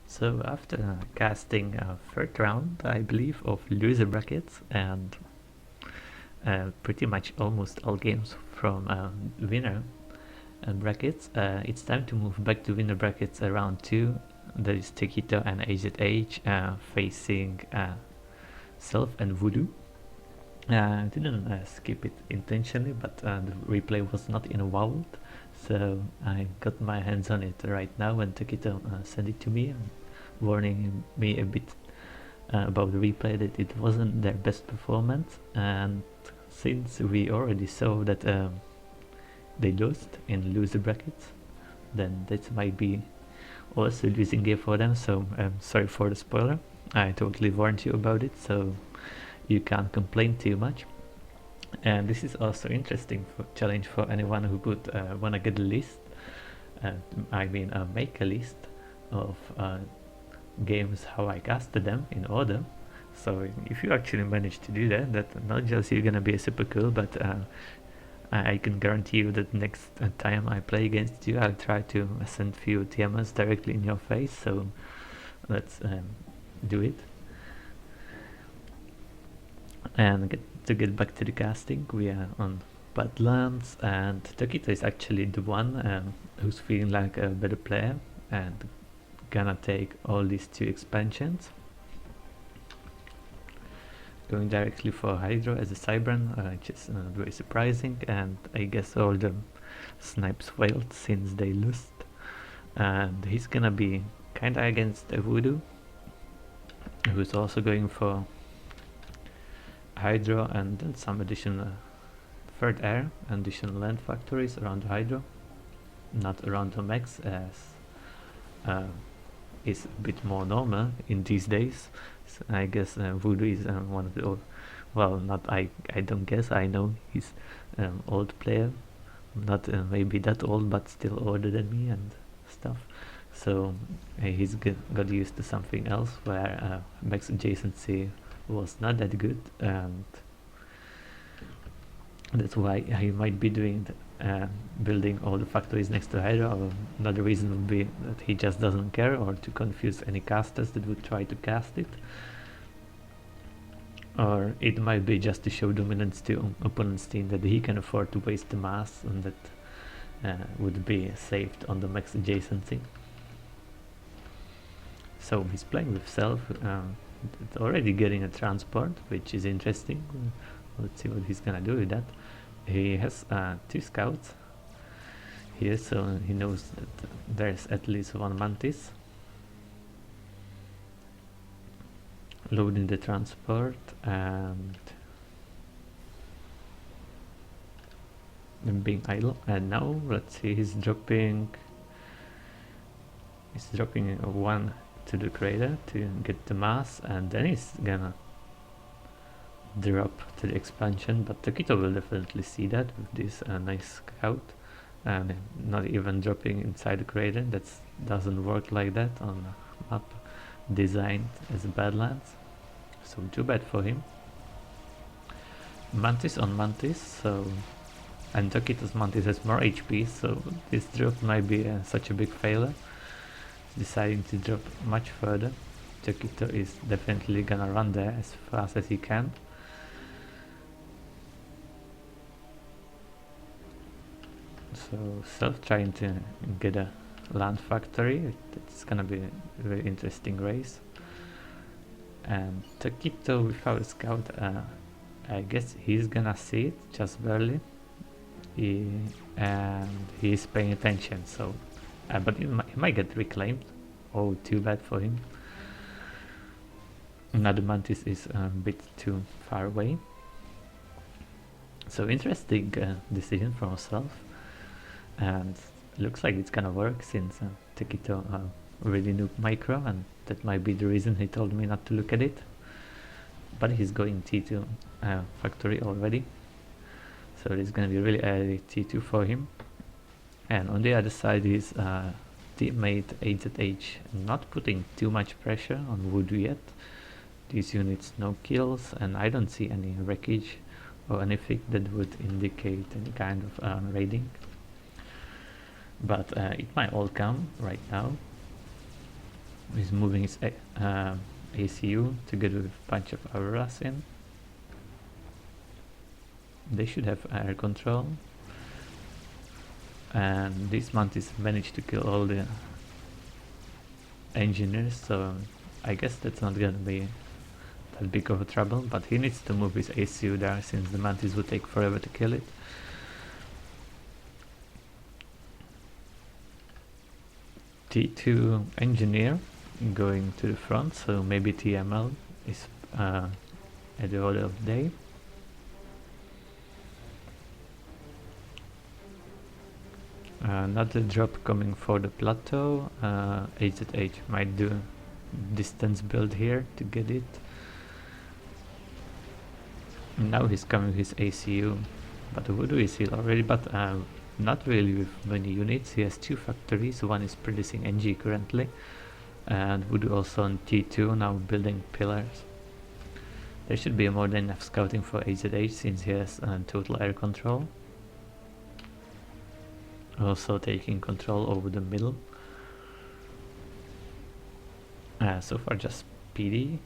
So after casting a third round, I believe, of loser brackets and pretty much almost all games from winner brackets, it's time to move back to winner brackets round 2. That is Tequito and HZH facing Self and Voodoo. I didn't skip it intentionally, but the replay was not involved, so I got my hands on it right now when Tequito sent it to me, warning me a bit about the replay that it wasn't their best performance, and since we already saw that they lost in loser brackets, then that might be also a losing game for them. So sorry for the spoiler. I totally warned you about it, so you can't complain too much. And this is also interesting challenge for anyone who would wanna get a list. Make a list of games how I casted them in order. So if you actually manage to do that, that not just you're gonna be super cool, but I can guarantee you that next time I play against you, I'll try to send few TMS directly in your face. So let's do it. And to get back to the casting, we are on Badlands, and Tokito is actually the one who's feeling like a better player and gonna take all these 2 expansions. Going directly for Hydro as a Cybran, which is very surprising, and I guess all the snipes failed since they lost. And he's gonna be kinda against a Voodoo, who's also going for Hydro and then some additional third air, additional land factories around Hydro, not around the max, as is a bit more normal in these days. So I guess Voodoo is one of the old, well, not I don't guess, I know he's old player, not maybe that old, but still older than me and stuff. So he's got used to something else where max adjacency was not that good, and that's why he might be doing building all the factories next to Hydra. Or another reason would be that he just doesn't care, or to confuse any casters that would try to cast it, or it might be just to show dominance to opponent's team that he can afford to waste the mass, and that would be saved on the max adjacency. So he's playing with Self, already getting a transport, which is interesting. Let's see what he's gonna do with that. He has 2 scouts here, so he knows that there's at least 1 Mantis. Loading the transport and being idle. And now let's see, he's dropping 1 to the crater to get the mass, and then he's gonna drop to the expansion, but Tokito will definitely see that with this nice scout, and not even dropping inside the crater. That doesn't work like that on a map designed as Badlands, so too bad for him. Mantis on Mantis, so, and Tokito's Mantis has more HP, so this drop might be such a big failure. Deciding to drop much further. Tokito is definitely gonna run there as fast as he can. So Self trying to get a land factory. It's gonna be a very interesting race. And Tokito without a scout, I guess he's gonna see it just barely. And he's paying attention, so but he might get reclaimed. Oh, too bad for him. Another Mantis is a bit too far away. So interesting decision from Self, and looks like it's gonna work since Tokito already knew micro, and that might be the reason he told me not to look at it. But he's going T2 factory already, so it's gonna be really early T2 for him. And on the other side is teammate HZH not putting too much pressure on Voodoo yet. These units no kills, and I don't see any wreckage or anything that would indicate any kind of raiding. But it might all come right now. He's moving his ACU together with a bunch of Auroras in. They should have air control. And this Mantis managed to kill all the engineers, so I guess that's not gonna be that big of a trouble, but he needs to move his ACU there since the Mantis would take forever to kill it. T2 engineer going to the front, so maybe TML is at the order of the day. Another drop coming for the plateau. HZH might do distance build here to get it. Now he's coming with his ACU, but Voodoo is here already, but not really with many units. He has 2 factories, one is producing NG currently, and Voodoo also on T2 now building pillars. There should be more than enough scouting for HZH since he has total air control. Also taking control over the middle. So far just PD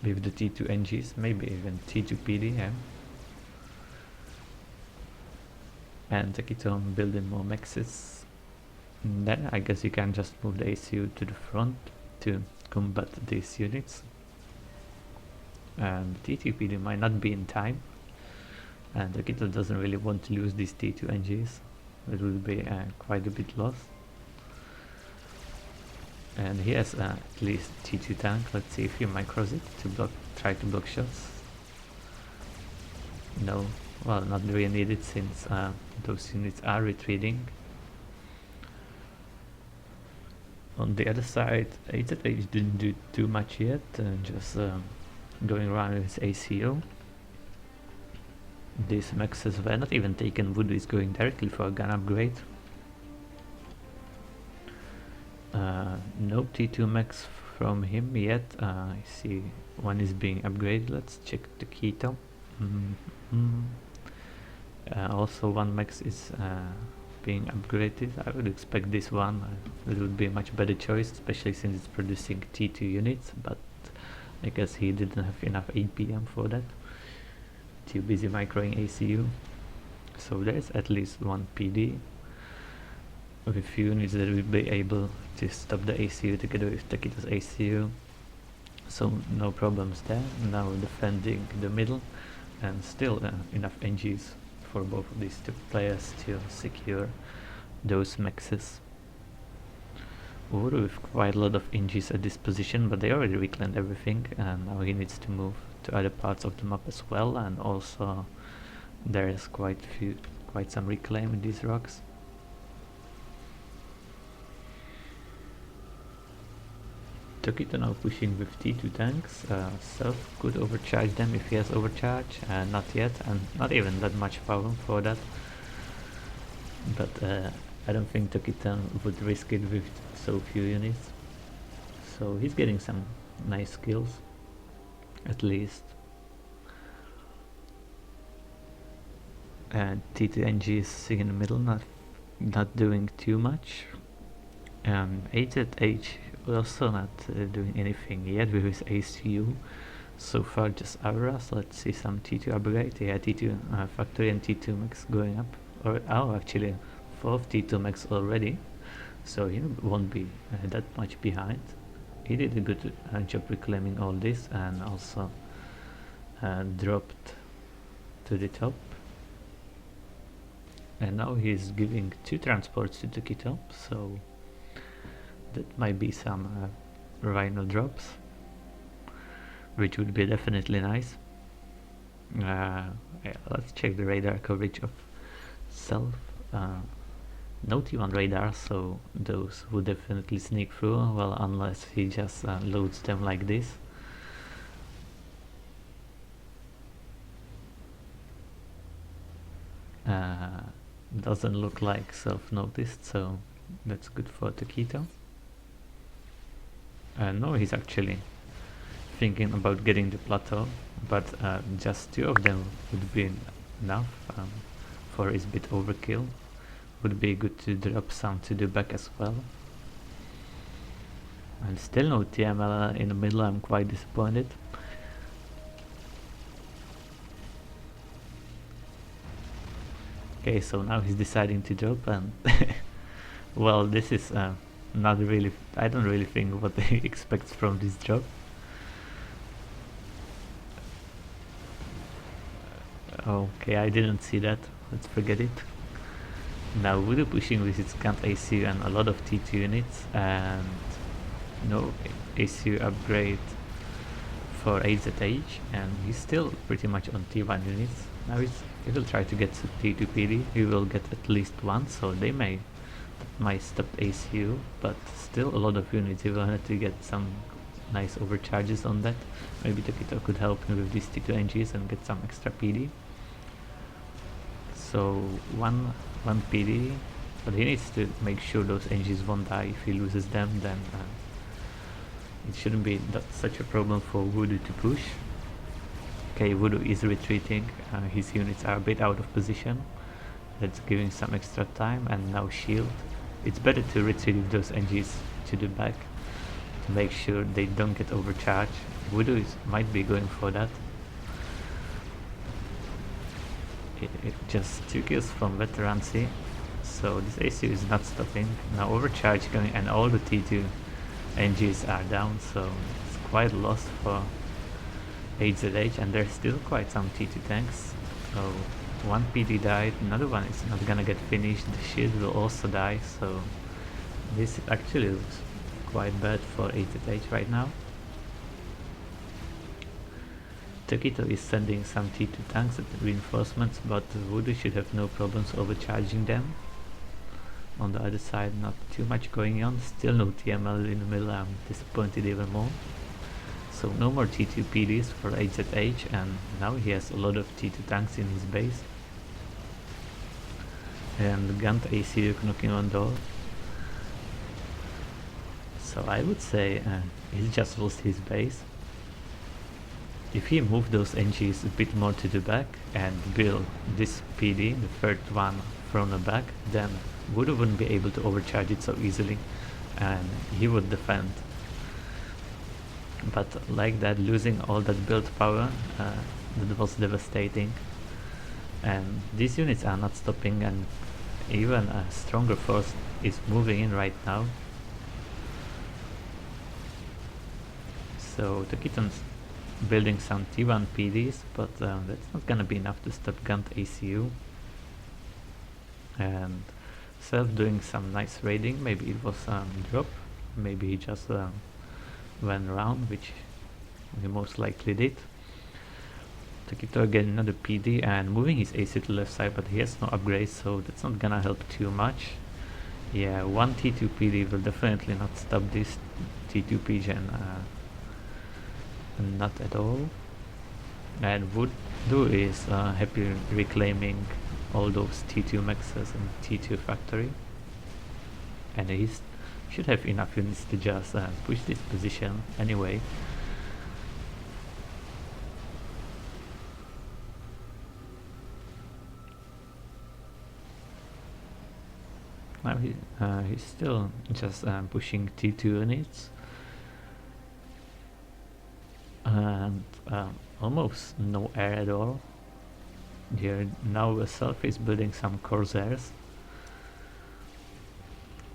with the T2 NGs, maybe even T2 PD, yeah. And Takiton building more mexes. And then I guess you can just move the ACU to the front to combat these units. And T2 PD might not be in time. And Akito doesn't really want to lose these T2 NGs. It will be quite a bit lost. And he has at least T2 tank. Let's see if he micros it to try to block shots. No, well, not really needed since those units are retreating. On the other side, HZH didn't do too much yet, just going around with his ACO. These mexes were not even taken. Voodoo is going directly for a gun upgrade. No T2 mex from him yet. I see one is being upgraded. Let's check the keto. Also one mex is being upgraded. I would expect this one. It would be a much better choice, especially since it's producing T2 units, but I guess he didn't have enough APM for that. Too busy microing ACU. So there's at least one PD with a few units that will be able to stop the ACU together with Takito's ACU. So no problems there. Now defending the middle, and still enough NGs for both of these two players to secure those mexes. Voodoo with quite a lot of NGs at this position, but they already reclaimed everything, and now he needs to move to other parts of the map as well, and also there is quite some reclaim in these rocks. Tokito now pushing with T2 tanks. Self could overcharge them if he has overcharge, not yet, and not even that much power for that. But I don't think Tokito would risk it with so few units. So he's getting some nice kills, at least. And T2 NG is sitting in the middle, not doing too much. HZH also not doing anything yet with his ACU. So far just Auras. Let's see some T2 upgrade. Yeah, T2 factory and T2 max going up. Or actually 4th T2 max already. So he won't be that much behind. He did a good job reclaiming all this, and also dropped to the top. And now he's giving 2 transports to Tokito, so that might be some Rhino drops, which would be definitely nice. Yeah, let's check the radar coverage of Self. No T1 radar, so those would definitely sneak through, well, unless he just loads them like this. Doesn't look like Self noticed, so that's good for Tokito. No, he's actually thinking about getting the plateau, but just 2 of them would be enough for his bit overkill. Would be good to drop some to the back as well. And still no TML in the middle, I'm quite disappointed. Okay, so now he's deciding to drop, and well, this is not really, I don't really think what he expects from this drop. Okay, I didn't see that, let's forget it. Now Voodoo pushing with its Cant ACU and a lot of T2 units, and no ACU upgrade for HZH, and he's still pretty much on T1 units. Now he will try to get to T2 PD, he will get at least one, so they might stop ACU, but still a lot of units. He will have to get some nice overcharges on that. Maybe Tokito could help him with these T2 NGs and get some extra PD. So one PD, but he needs to make sure those NGs won't die. If he loses them, then it shouldn't be such a problem for Voodoo to push. Okay, Voodoo is retreating, his units are a bit out of position. That's giving some extra time, and now shield. It's better to retreat with those NGs to the back to make sure they don't get overcharged. Voodoo might be going for that. It just 2 kills from Veterancy, so this ACU is not stopping. Now overcharge coming, and all the T2 NGs are down, so it's quite a loss for HZH, and there's still quite some T2 tanks. So one PD died, another one is not gonna get finished, the shield will also die, so this actually looks quite bad for HZH right now. Tokito is sending some T2 tanks at reinforcements, but Voodoo should have no problems overcharging them. On the other side, not too much going on, still no TML in the middle, I'm disappointed even more. So no more T2 PDs for HZH, and now he has a lot of T2 tanks in his base. And Gant ACU knocking on door. So I would say he just lost his base. If he moved those NGs a bit more to the back and build this PD, the third one from the back, then Voodoo wouldn't be able to overcharge it so easily, and he would defend. But like that, losing all that build power, that was devastating. And these units are not stopping, and even a stronger force is moving in right now. So Tokito's building some T1 PDs, but that's not gonna be enough to stop Gant ACU. And Self doing some nice raiding, maybe it was drop, maybe he just went around, which he most likely did. Tokito again another PD and moving his AC to the left side, but he has no upgrades, so that's not gonna help too much. Yeah, one T2 PD will definitely not stop this T2 PGen, not at all. And Voodoo is happy reclaiming all those T2 maxes and T2 factory, and he should have enough units to just push this position anyway. Now he's still just pushing T2 units, and almost no air at all. Here now Self is building some Corsairs,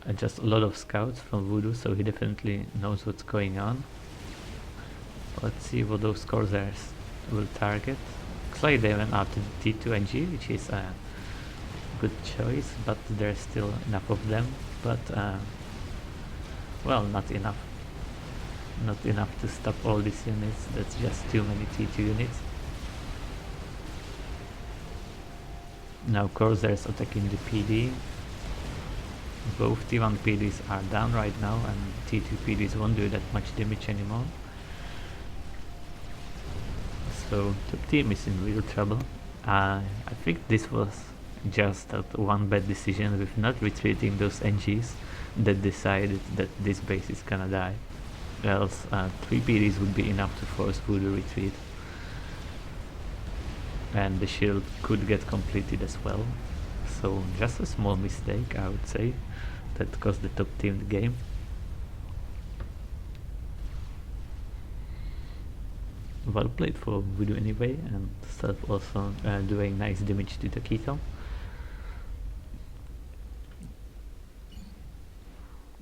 and just a lot of scouts from Voodoo, so he definitely knows what's going on. Let's see what those Corsairs will target. Looks like they went after the T2 NG, which is a good choice, but there's still enough of them, but well, not enough to stop all these units. That's just too many T2 units. Now Corsairs attacking the PD. Both T1 PDs are down right now, and T2 PDs won't do that much damage anymore. So top team is in real trouble. I think this was just that one bad decision with not retreating those NGs that decided that this base is gonna die. Else 3 PDs would be enough to force Voodoo retreat, and the shield could get completed as well. So just a small mistake, I would say, that cost the top team the game. well played for Voodoo anyway, and Self also doing nice damage to the Keto.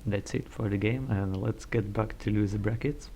That's it for the game, and let's get back to loser brackets.